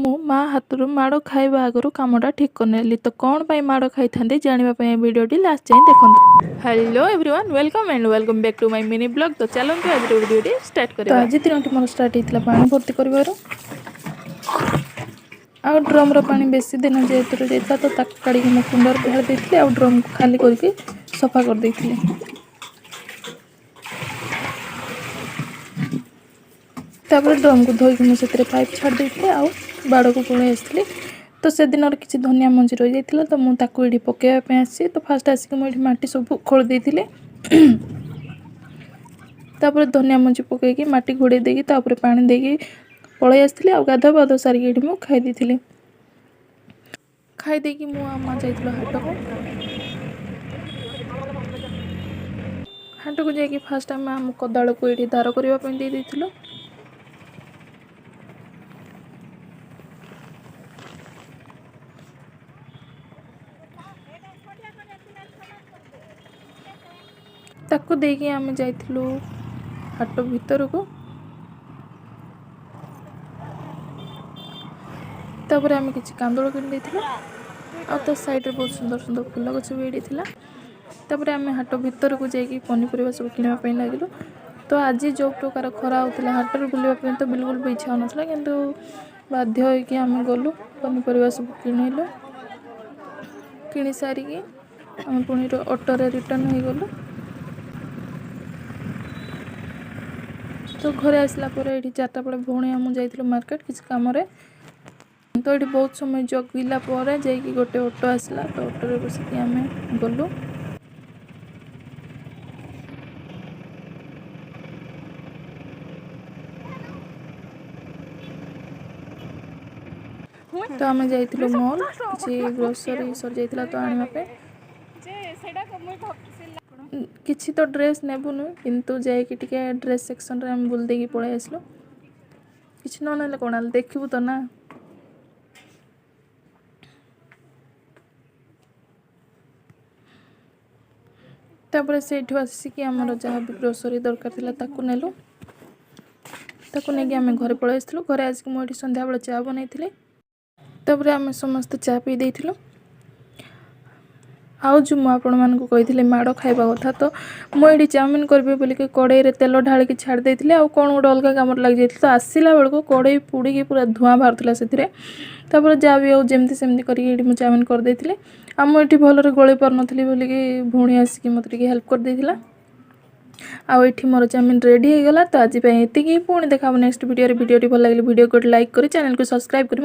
माँ हाथरू माड़ खाइबा आगरू कामटा ठीक करनेली तो कौन पाई माड़ खाई जानिबा पाई वीडियोटी लास्ट जाए देखंतु। Hello everyone welcome back to my mini blog. तो चलंतु आज वीडियोटी स्टार्ट करिबा। तो आज दिनटी मोर स्टार्ट हेतला पानी भर्ती करबारो आ ड्रम रो पानी बेसी दिन जेतुर जेतला तो ताक काडी के मो कुंडर ढाल देथिले आ ड्रम को खाली करके सफा कर देथिले। तापर ड्रम को धोई के मुझे पाइप छाड़ देते आ बाड़ को पड़े आसती। तो से दिन किसी धनिया मंजी रही जाता तो मुझे ये पकड़ापी आसी तो फास्ट आसिक मुझे माटी सब खोल देती। तापर धनिया मंजी पकईकी माटी घोड़े देकी तापर पानी देकी पलि आसती आ गाधा बाध सारिक ये मुझे खाई खाईदेकी माँ जाइल हाट को हाट को जाकि फास्ट आम आम कदाड़ को ये दार करने दे देथिलु। ताको देकी आम जाइथिलु हाट भीतर को तापर आम किसी कांदोल किनी आ तो साइड बहुत सुंदर सुंदर फूल गछ भी ये तापर आम हाट भीतर को जाकि पनीपरिया सब किनापी लगिलु। तो आज जो प्रकार खरा होता हाटर बुलापी तो बिल्कुल भी इच्छा होना किंतु बाध्य होगी आम गलु पनीपरिया सब किणिलु किणी सारिकी आम पुणी ऑटोरे रिटर्न हो गलु। तो घरे आसला ये 4टा बेले भौणी आम जाइलु मार्केट किसी कम तो ये बहुत समय जगिला जाकि गोटे ऑटो आसला तो ऑटो बसिक आम गलु। तो आम जाइलु मॉल किसी ग्रोसरी सर जाइला तो आने किसी तो ड्रेस नेबुनु किंतु जाकि ड्रेस सेक्शन रे हम बुल देकी पळै आसलु किसी न ना कौन देखिबू तो ना। तापर से आसिक आमर जहाँ भी ग्रोसरी दरकार थिला ताकू नेलु ताकू नहीं आम घरे पळै आसलु। घरे आसिक मुझे संध्या बेले चा बनई तापर आम समस्त चा पी देथिलु। आउ जो मुझे आपण मानक कही माड़ खाइबा कथा तो मुझे चाउमिन करी बोलिक कड़े तेल ढाल की छाड़ देती आ कौन गोटे अलग कम लग जाती तो आसला बेलू कड़े पुड़ी पूरा धुआं बाहर से तापर जहाँ भी आमती सेमती कर चाउमिन करदे आ मुझे भलरे गली पार नी बोलिक भौणी आसिक मत हेल्प कर देथिला। आठी मोर चाउमिन रेडी हो गला। तो आज ये पुणी देखा नेक्स्ट वीडियो भल लगे वीडियो को लाइक कर चैनल को सब्सक्राइब कर